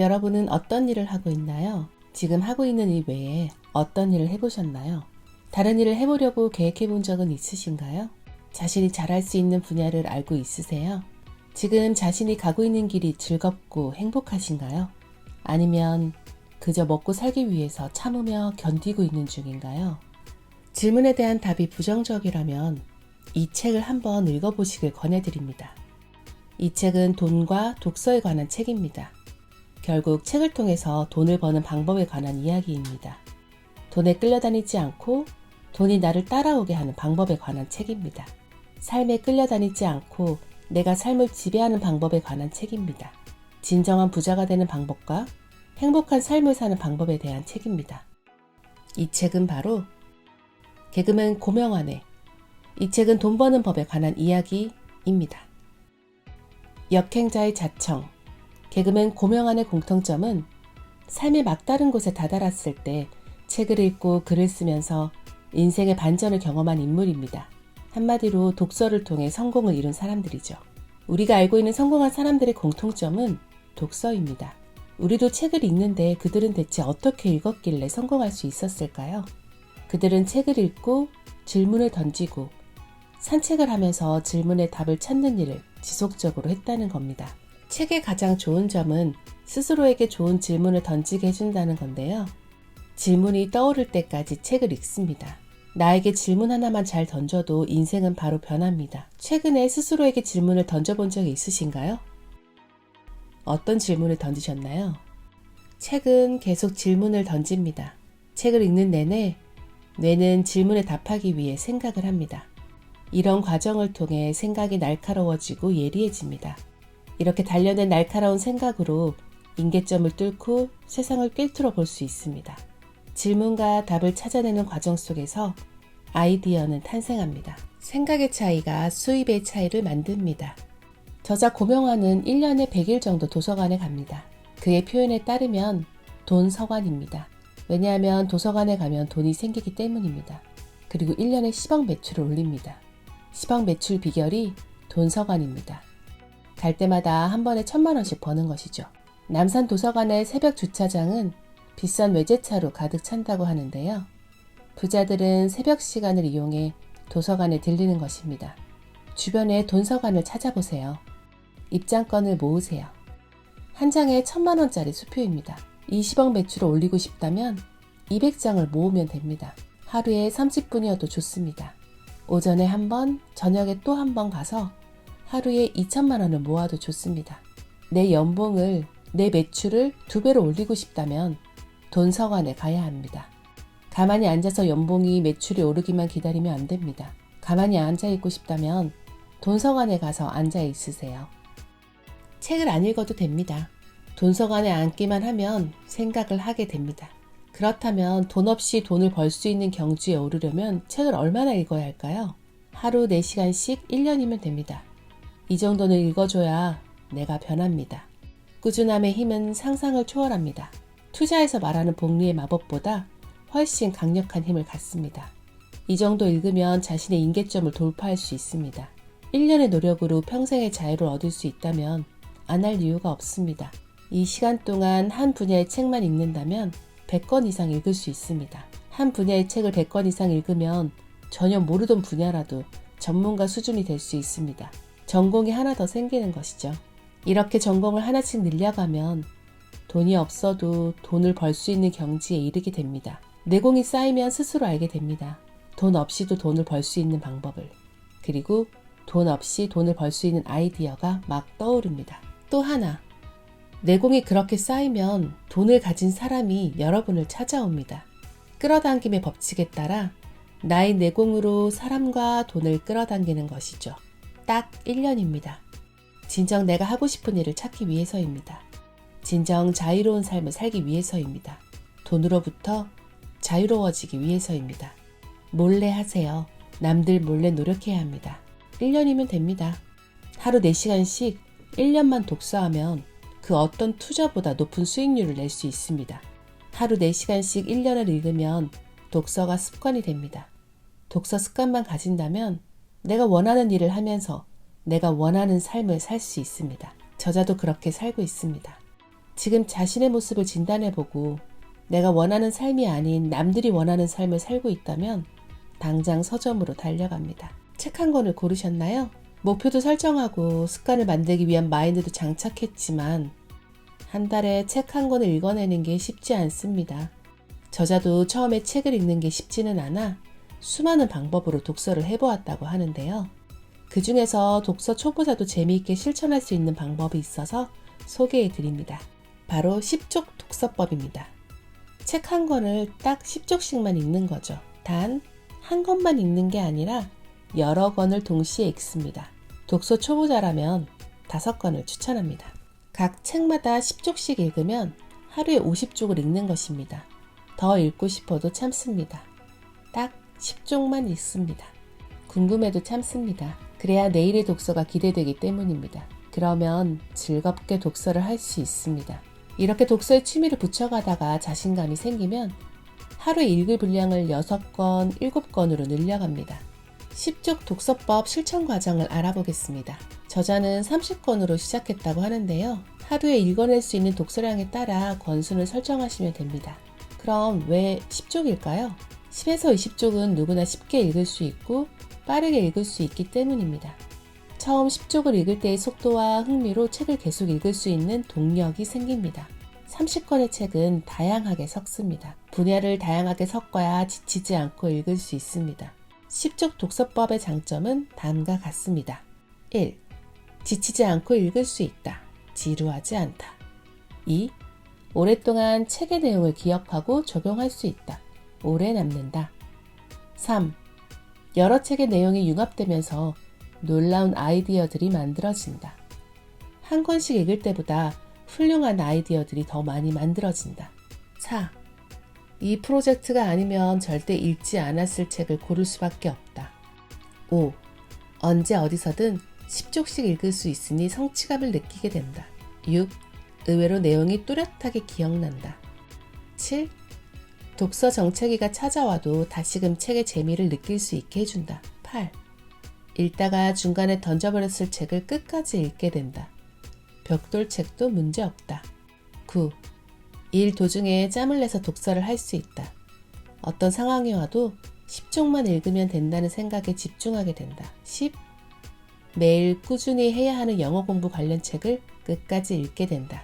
여러분은 어떤 일을 하고 있나요? 지금 하고 있는 일 외에 어떤 일을 해보셨나요? 다른 일을 해보려고 계획해 본 적은 있으신가요? 자신이 잘할 수 있는 분야를 알고 있으세요? 지금 자신이 가고 있는 길이 즐겁고 행복하신가요? 아니면 그저 먹고 살기 위해서 참으며 견디고 있는 중인가요? 질문에 대한 답이 부정적이라면 이 책을 한번 읽어보시길 권해드립니다. 이 책은 돈과 독서에 관한 책입니다. 결국 책을 통해서 돈을 버는 방법에 관한 이야기입니다. 돈에 끌려다니지 않고 돈이 나를 따라오게 하는 방법에 관한 책입니다. 삶에 끌려다니지 않고 내가 삶을 지배하는 방법에 관한 책입니다. 진정한 부자가 되는 방법과 행복한 삶을 사는 방법에 대한 책입니다. 이 책은 바로 개그맨 고명환의 이 책은 돈 버는 법에 관한 이야기입니다. 역행자의 자청 개그맨 고명환의 공통점은 삶의 막다른 곳에 다다랐을 때 책을 읽고 글을 쓰면서 인생의 반전을 경험한 인물입니다. 한마디로 독서를 통해 성공을 이룬 사람들이죠. 우리가 알고 있는 성공한 사람들의 공통점은 독서입니다. 우리도 책을 읽는데 그들은 대체 어떻게 읽었길래 성공할 수 있었을까요? 그들은 책을 읽고 질문을 던지고 산책을 하면서 질문의 답을 찾는 일을 지속적으로 했다는 겁니다. 책의 가장 좋은 점은 스스로에게 좋은 질문을 던지게 해준다는 건데요. 질문이 떠오를 때까지 책을 읽습니다. 나에게 질문 하나만 잘 던져도 인생은 바로 변합니다. 최근에 스스로에게 질문을 던져본 적이 있으신가요? 어떤 질문을 던지셨나요? 책은 계속 질문을 던집니다. 책을 읽는 내내 뇌는 질문에 답하기 위해 생각을 합니다. 이런 과정을 통해 생각이 날카로워지고 예리해집니다. 이렇게 단련된 날카로운 생각으로 임계점을 뚫고 세상을 꿰뚫어 볼 수 있습니다. 질문과 답을 찾아내는 과정 속에서 아이디어는 탄생합니다. 생각의 차이가 수입의 차이를 만듭니다. 저자 고명환은 1년에 100일 정도 도서관에 갑니다. 그의 표현에 따르면 돈 서관입니다. 왜냐하면 도서관에 가면 돈이 생기기 때문입니다. 그리고 1년에 10억 매출을 올립니다. 10억 매출 비결이 돈 서관입니다. 갈 때마다 한 번에 1,000만 원씩 버는 것이죠. 남산 도서관의 새벽 주차장은 비싼 외제차로 가득 찬다고 하는데요. 부자들은 새벽 시간을 이용해 도서관에 들리는 것입니다. 주변에 돈서관을 찾아보세요. 입장권을 모으세요. 한 장에 1,000만 원짜리 수표입니다. 20억 매출을 올리고 싶다면 200장을 모으면 됩니다. 하루에 30분이어도 좋습니다. 오전에 한 번, 저녁에 또 한 번 가서 하루에 2,000만 원을 모아도 좋습니다. 내 연봉을, 내 매출을 2배로 올리고 싶다면 돈서관에 가야 합니다. 가만히 앉아서 연봉이 매출이 오르기만 기다리면 안 됩니다. 가만히 앉아있고 싶다면 돈서관에 가서 앉아 있으세요. 책을 안 읽어도 됩니다. 돈서관에 앉기만 하면 생각을 하게 됩니다. 그렇다면 돈 없이 돈을 벌 수 있는 경지에 오르려면 책을 얼마나 읽어야 할까요? 하루 4시간씩 1년이면 됩니다. 이 정도는 읽어줘야 내가 변합니다. 꾸준함의 힘은 상상을 초월합니다. 투자에서 말하는 복리의 마법보다 훨씬 강력한 힘을 갖습니다. 이 정도 읽으면 자신의 임계점을 돌파할 수 있습니다. 1년의 노력으로 평생의 자유를 얻을 수 있다면 안 할 이유가 없습니다. 이 시간 동안 한 분야의 책만 읽는다면 100권 이상 읽을 수 있습니다. 한 분야의 책을 100권 이상 읽으면 전혀 모르던 분야라도 전문가 수준이 될 수 있습니다. 전공이 하나 더 생기는 것이죠. 이렇게 전공을 하나씩 늘려가면 돈이 없어도 돈을 벌 수 있는 경지에 이르게 됩니다. 내공이 쌓이면 스스로 알게 됩니다. 돈 없이도 돈을 벌 수 있는 방법을. 그리고 돈 없이 돈을 벌 수 있는 아이디어가 막 떠오릅니다. 또 하나, 내공이 그렇게 쌓이면 돈을 가진 사람이 여러분을 찾아옵니다. 끌어당김의 법칙에 따라 나의 내공으로 사람과 돈을 끌어당기는 것이죠. 딱 1년입니다. 진정 내가 하고 싶은 일을 찾기 위해서입니다. 진정 자유로운 삶을 살기 위해서입니다. 돈으로부터 자유로워지기 위해서입니다. 몰래 하세요. 남들 몰래 노력해야 합니다. 1년이면 됩니다. 하루 4시간씩 1년만 독서하면 그 어떤 투자보다 높은 수익률을 낼 수 있습니다. 하루 4시간씩 1년을 읽으면 독서가 습관이 됩니다. 독서 습관만 가진다면 내가 원하는 일을 하면서 내가 원하는 삶을 살 수 있습니다. 저자도 그렇게 살고 있습니다. 지금 자신의 모습을 진단해보고 내가 원하는 삶이 아닌 남들이 원하는 삶을 살고 있다면 당장 서점으로 달려갑니다. 책 한 권을 고르셨나요? 목표도 설정하고 습관을 만들기 위한 마인드도 장착했지만 한 달에 책 한 권을 읽어내는 게 쉽지 않습니다. 저자도 처음에 책을 읽는 게 쉽지는 않아 수많은 방법으로 독서를 해보았다고 하는데요. 그 중에서 독서 초보자도 재미있게 실천할 수 있는 방법이 있어서 소개해 드립니다. 바로 10쪽 독서법입니다. 책 한 권을 딱 10쪽씩만 읽는 거죠. 단 한 권만 읽는 게 아니라 여러 권을 동시에 읽습니다. 독서 초보자라면 5권을 추천합니다. 각 책마다 10쪽씩 읽으면 하루에 50쪽을 읽는 것입니다. 더 읽고 싶어도 참습니다. 딱 10쪽만 읽습니다. 궁금해도 참습니다. 그래야 내일의 독서가 기대되기 때문입니다. 그러면 즐겁게 독서를 할 수 있습니다. 이렇게 독서에 취미를 붙여가다가 자신감이 생기면 하루에 읽을 분량을 6권, 7권으로 늘려갑니다. 10쪽 독서법 실천 과정을 알아보겠습니다. 저자는 30권으로 시작했다고 하는데요. 하루에 읽어낼 수 있는 독서량에 따라 권수를 설정하시면 됩니다. 그럼 왜 10쪽일까요? 10에서 20쪽은 누구나 쉽게 읽을 수 있고 빠르게 읽을 수 있기 때문입니다. 처음 10쪽을 읽을 때의 속도와 흥미로 책을 계속 읽을 수 있는 동력이 생깁니다. 30권의 책은 다양하게 섞습니다. 분야를 다양하게 섞어야 지치지 않고 읽을 수 있습니다. 10쪽 독서법의 장점은 다음과 같습니다. 1. 지치지 않고 읽을 수 있다. 지루하지 않다. 2. 오랫동안 책의 내용을 기억하고 적용할 수 있다. 오래 남는다. 3. 여러 책의 내용이 융합되면서 놀라운 아이디어들이 만들어진다. 한 권씩 읽을 때보다 훌륭한 아이디어들이 더 많이 만들어진다. 4. 이 프로젝트가 아니면 절대 읽지 않았을 책을 고를 수밖에 없다. 5. 언제 어디서든 10쪽씩 읽을 수 있으니 성취감을 느끼게 된다. 6. 의외로 내용이 뚜렷하게 기억난다. 7. 독서 정체기가 찾아와도 다시금 책의 재미를 느낄 수 있게 해준다. 8. 읽다가 중간에 던져버렸을 책을 끝까지 읽게 된다. 벽돌책도 문제없다. 9. 일 도중에 짬을 내서 독서를 할 수 있다. 어떤 상황이 와도 10쪽만 읽으면 된다는 생각에 집중하게 된다. 10. 매일 꾸준히 해야 하는 영어 공부 관련 책을 끝까지 읽게 된다.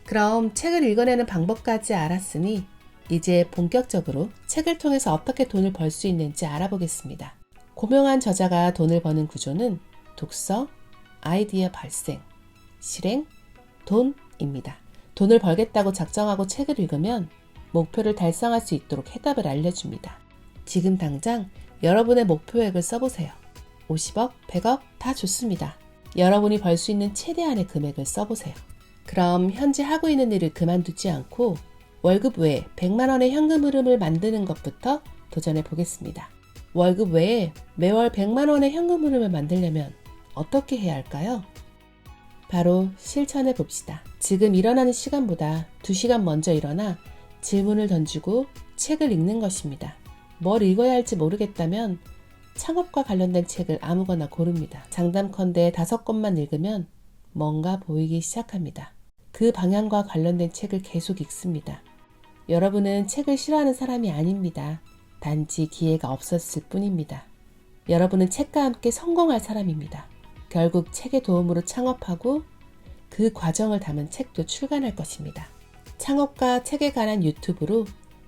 그럼 책을 읽어내는 방법까지 알았으니 이제 본격적으로 책을 통해서 어떻게 돈을 벌 수 있는지 알아보겠습니다. 고명한 저자가 돈을 버는 구조는 독서, 아이디어 발생, 실행, 돈입니다. 돈을 벌겠다고 작정하고 책을 읽으면 목표를 달성할 수 있도록 해답을 알려줍니다. 지금 당장 여러분의 목표액을 써보세요. 50억, 100억 다 좋습니다. 여러분이 벌 수 있는 최대한의 금액을 써보세요. 그럼 현재 하고 있는 일을 그만두지 않고 월급 외에 100만 원의 현금 흐름을 만드는 것부터 도전해 보겠습니다. 월급 외에 매월 100만 원의 현금 흐름을 만들려면 어떻게 해야 할까요? 바로 실천해 봅시다. 지금 일어나는 시간보다 2시간 먼저 일어나 질문을 던지고 책을 읽는 것입니다. 뭘 읽어야 할지 모르겠다면 창업과 관련된 책을 아무거나 고릅니다. 장담컨대 5권만 읽으면 뭔가 보이기 시작합니다. 그 방향과 관련된 책을 계속 읽습니다. 여러분은 책을 싫어하는 사람이 아닙니다. 단지 기회가 없었을 뿐입니다. 여러분은 책과 함께 성공할 사람입니다. 결국 책의 도움으로 창업하고 그 과정을 담은 책도 출간할 것입니다. 창업과 책에 관한 유튜브로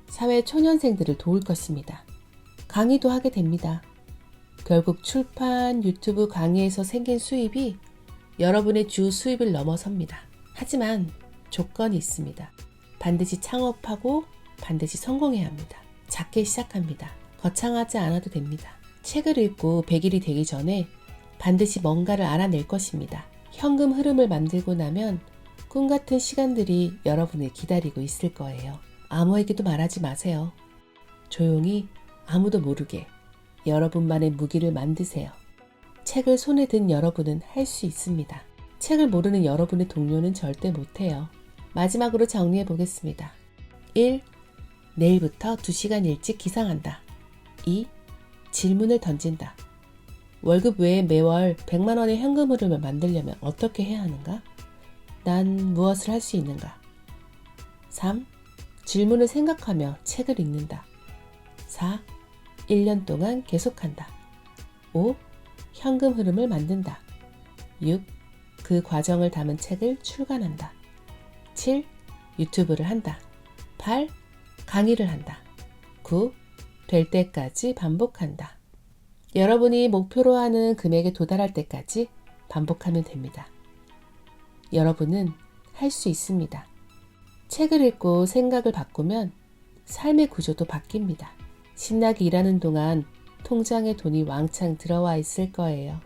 사회 초년생들을 도울 것입니다. 강의도 하게 됩니다. 결국 출판, 유튜브 강의에서 생긴 수입이 여러분의 주 수입을 넘어섭니다. 하지만 조건이 있습니다. 반드시 창업하고 반드시 성공해야 합니다. 작게 시작합니다. 거창하지 않아도 됩니다. 책을 읽고 100일이 되기 전에 반드시 뭔가를 알아낼 것입니다. 현금 흐름을 만들고 나면 꿈같은 시간들이 여러분을 기다리고 있을 거예요. 아무에게도 말하지 마세요. 조용히 아무도 모르게 여러분만의 무기를 만드세요. 책을 손에 든 여러분은 할 수 있습니다. 책을 모르는 여러분의 동료는 절대 못해요. 마지막으로 정리해 보겠습니다. 1. 내일부터 2시간 일찍 기상한다. 2. 질문을 던진다. 월급 외에 매월 100만 원의 현금 흐름을 만들려면 어떻게 해야 하는가? 난 무엇을 할 수 있는가? 3. 질문을 생각하며 책을 읽는다. 4. 1년 동안 계속한다. 5. 현금 흐름을 만든다. 6. 그 과정을 담은 책을 출간한다. 7. 유튜브를 한다. 8. 강의를 한다. 9. 될 때까지 반복한다. 여러분이 목표로 하는 금액에 도달할 때까지 반복하면 됩니다. 여러분은 할 수 있습니다. 책을 읽고 생각을 바꾸면 삶의 구조도 바뀝니다. 신나게 일하는 동안 통장에 돈이 왕창 들어와 있을 거예요.